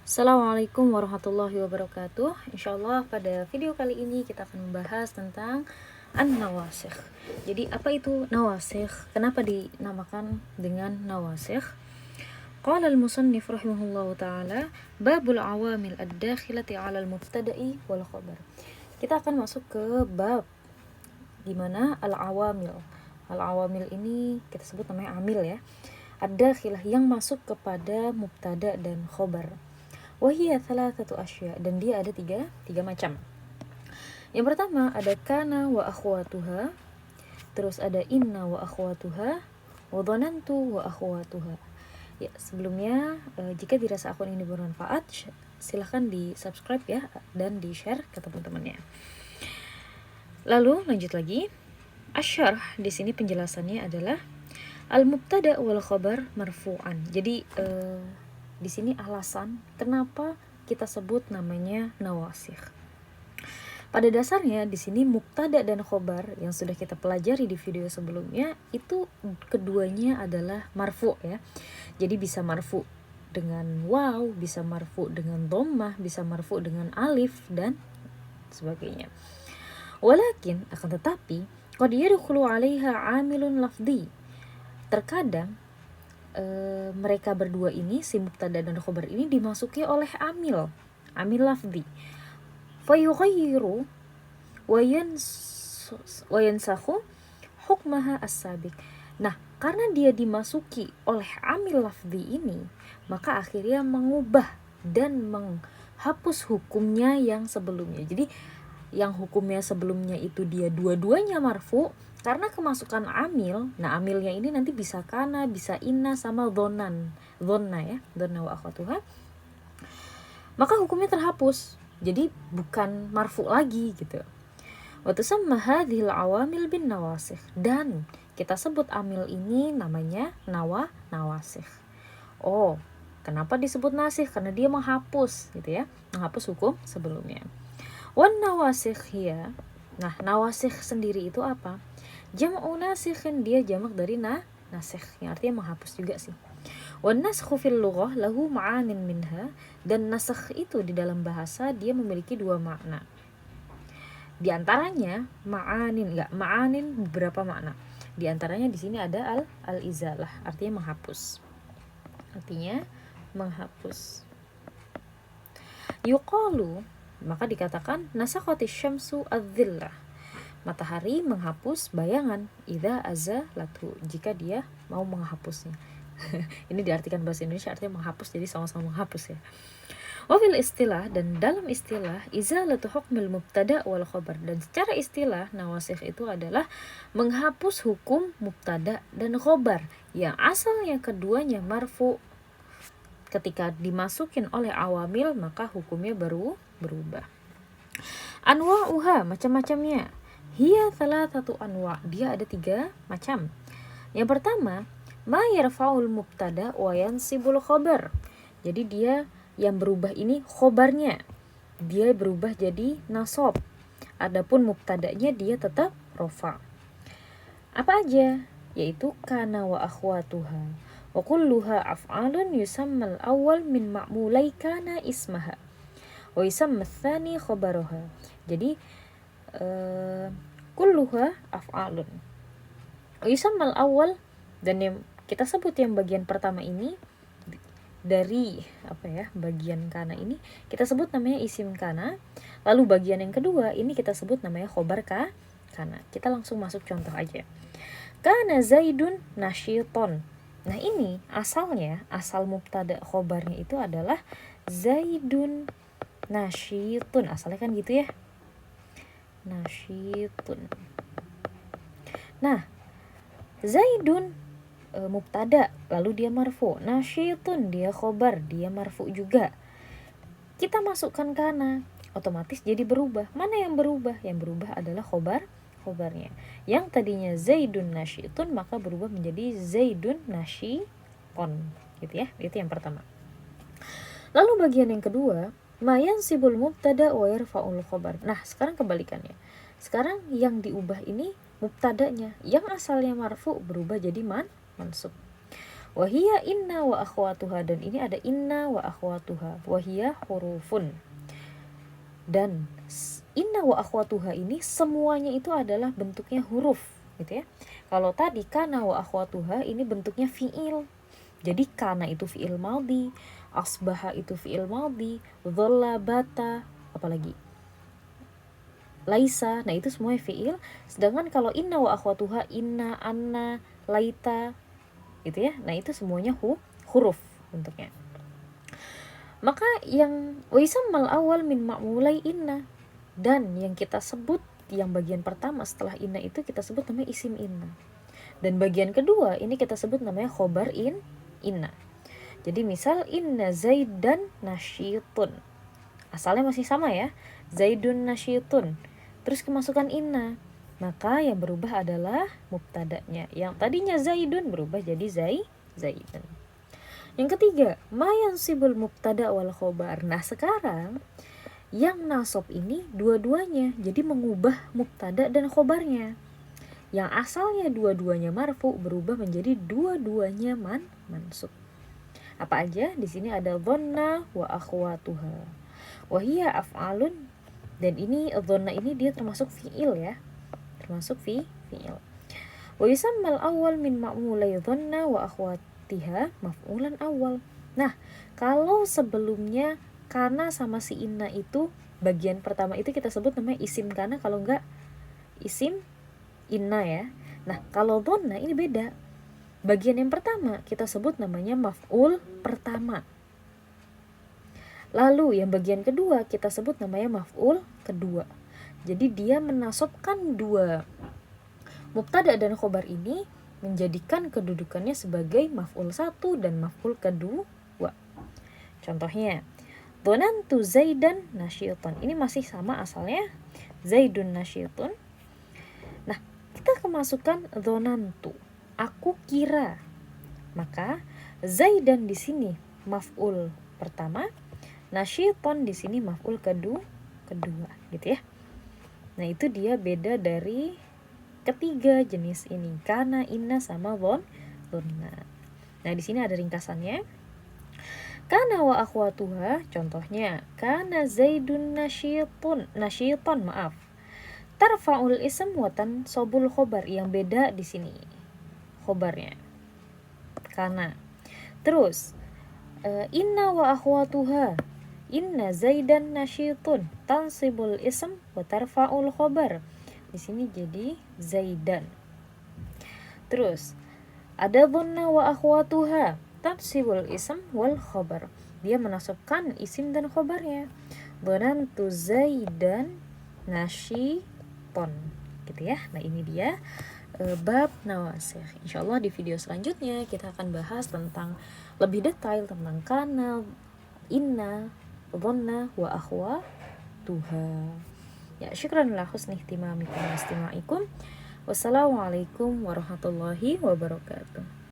Assalamualaikum warahmatullahi wabarakatuh. Insyaallah pada video kali ini kita akan membahas tentang an-nawasikh. Jadi apa itu nawasikh? Kenapa dinamakan dengan nawasikh? Qala al-musannif rahimahullahu taala babul awamil ad-dakhilati 'ala al-mubtada'i wal khabar. Kita akan masuk ke bab di mana al-awamil. Al-awamil ini kita sebut namanya amil ya. Ad-dakhilah yang masuk kepada mubtada dan khabar. Wahiyya thalathatu asya, dan dia ada tiga macam. Yang pertama ada kana wa akhwatuha, terus ada inna wa akhwatuha, wa dhanantu wa akhwatuha. Ya, sebelumnya jika dirasa akun ini bermanfaat, silahkan di subscribe ya dan di share ke teman-temannya. Lalu lanjut lagi. Asyarh di sini penjelasannya adalah al-mubtada wal khabar marfu'an. Jadi di sini alasan kenapa kita sebut namanya nawasikh. Pada dasarnya di sini mubtada dan khobar yang sudah kita pelajari di video sebelumnya itu keduanya adalah marfu ya. Jadi bisa marfu dengan waw, bisa marfu dengan dhammah, bisa marfu dengan alif dan sebagainya. Walakin akan tetapi qad yadkhulu 'alaiha 'amilun lafdhi. Terkadang mereka berdua ini, si mubtada dan khobar ini dimasuki oleh amil lafzi. Fayughayyiru wa yansakhu hukmaha as-sabiq. Nah, karena dia dimasuki oleh amil lafzi ini, maka akhirnya mengubah dan menghapus hukumnya yang sebelumnya. Jadi yang hukumnya sebelumnya itu dia dua-duanya marfu, karena kemasukan amil. Nah, amilnya ini nanti bisa kana, bisa inna, sama dhonna ya, dhonna wa akhwatuha. Maka hukumnya terhapus. Jadi bukan marfu lagi gitu. Wa tusamma hadhil awamil bin nawasikh, dan kita sebut amil ini namanya nawasikh. Oh, kenapa disebut nasikh? Karena dia menghapus gitu ya, menghapus hukum sebelumnya. Wan nawasikh hiya. Nah, nawasikh sendiri itu apa? Jam'u nasikhin, dia jamak dari nasikh, yang artinya menghapus juga sih. Wan naskhu fil lughah lahu ma'anin minha, dan nasakh itu di dalam bahasa dia memiliki dua makna. Di antaranya ma'anin beberapa makna. Di antaranya di sini ada al-izalah, artinya menghapus. Yuqalu, maka dikatakan nasakhatis syamsu adz-dhillah. Matahari menghapus bayangan idza azalatu, jika dia mau menghapusnya. Ini diartikan bahasa Indonesia artinya menghapus, jadi sama-sama menghapus ya. Wa fil istilah, dan dalam istilah izalatu hukmil mubtada wal khabar, dan secara istilah nawasikh itu adalah menghapus hukum mubtada dan khabar yang asalnya keduanya marfu. Ketika dimasukin oleh awamil maka hukumnya baru berubah. Anwa'uha, macam-macamnya. Hiya thalathatu anwa', dia ada tiga macam. Yang pertama, ma yarfa'ul mubtada wa yansibul khabar. Jadi dia yang berubah ini khobarnya, dia berubah jadi nasab. Adapun mubtadanya dia tetap rofa. Apa aja? Yaitu kana wa akhwatuha. Wa kulluha af'alun yusammal awal min ma'mulai kana ismaha. Wa yusamma tsani khabaruha. Jadi kulluha af'alun. Yusammal awal, dan yang kita sebut yang bagian pertama ini dari bagian kana ini kita sebut namanya isim kana. Lalu bagian yang kedua ini kita sebut namanya khobar kana. Kita langsung masuk contoh aja. Kana zaidun nasyiton. Nah, ini asal mubtada khobarnya itu adalah zaidun nasyitun. Asalnya kan gitu ya, nasyitun. Nah, zaidun mubtada, lalu dia marfu. Nasyitun dia khobar, dia marfu juga. Kita masukkan kana, otomatis jadi berubah. Mana yang berubah? Yang berubah adalah khobarnya. Yang tadinya zaidun nasyitun maka berubah menjadi zaidun nasyikon, gitu ya. Itu yang pertama. Lalu bagian yang kedua, ma yansibul mubtada wa yarfa'ul khabar. Nah, sekarang kebalikannya. Sekarang yang diubah ini mubtadanya, yang asalnya marfu berubah jadi mansub. Wahia inna wa akhwatuha, dan ini ada inna wa akhwatuha. Wahia hurufun. Dan inna wa akhwatuha ini semuanya itu adalah bentuknya huruf gitu ya. Kalau tadi kana wa akhwatuha ini bentuknya fiil. Jadi kana itu fiil madhi, asbaha itu fiil madhi, dhalla, bata, apalagi laisa, nah itu semuanya fiil. Sedangkan kalau inna wa akhwatuha, inna, anna, laita gitu ya, nah itu semuanya huruf bentuknya. Maka yang waisammal awal min ma'mulai inna, dan yang kita sebut yang bagian pertama setelah inna itu kita sebut namanya isim inna, dan bagian kedua ini kita sebut namanya khobar inna. Jadi misal inna zaidan nasyitun, asalnya masih sama ya, zaidun nasyitun, terus kemasukan inna, maka yang berubah adalah mubtada'nya. Yang tadinya zaidun berubah jadi zaidun. Yang ketiga, ma yansibul mubtada' wal khobar. Nah sekarang yang nasab ini dua-duanya, jadi mengubah mubtada' dan khobarnya. Yang asalnya dua-duanya marfu berubah menjadi dua-duanya mansub. Apa aja? Di sini ada dhanna wa akhwatuha. Wahia af'alun, dan ini dhanna ini dia termasuk fiil ya. Termasuk fiil. Wa yusammal awal min ma'mulai dhanna wa akhwatiha maf'ulan awal. Nah, kalau sebelumnya kana sama si inna itu bagian pertama itu kita sebut namanya isim kana, kalau enggak isim inna ya. Nah, kalau dhanna ini beda. Bagian yang pertama kita sebut namanya maf'ul pertama. Lalu yang bagian kedua kita sebut namanya maf'ul kedua. Jadi dia menasabkan dua mubtada dan khobar ini, menjadikan kedudukannya sebagai maf'ul satu dan maf'ul kedua. Contohnya, dhanantu zaidan nasyitun. Ini masih sama asalnya, zaidun nasyitun. Nah, kita kemasukan dhanantu, aku kira. Maka zaidan di sini maf'ul pertama, nasyitun di sini maf'ul kedua gitu ya. Nah, itu dia beda dari ketiga jenis ini, kana, inna sama dhanna. Nah, di sini ada ringkasannya. Kana wa akhwatuha, contohnya kana zaidun nasyitan, maaf. Tarfa'ul ism wa tansabul khobar, yang beda di sini khobarnya. Kana. Terus inna wa akhwatuha, inna zaidan nasyitun, tansibul ism wa tarfa'ul khobar. Di sini jadi zaidan. Terus ada dhanna wa akhwatuha, tansibul ism wal khobar. Dia menasabkan isim dan khobarnya. Dhanantu zaidan nasyitun gitu ya. Nah, ini dia bab nawasikh. Insyaallah di video selanjutnya kita akan bahas tentang lebih detail tentang kana, inna, dhanna wa akhwatuha. Ya, syukran la husni ihtimamikum wa istima'ikum. Wassalamualaikum warahmatullahi wabarakatuh.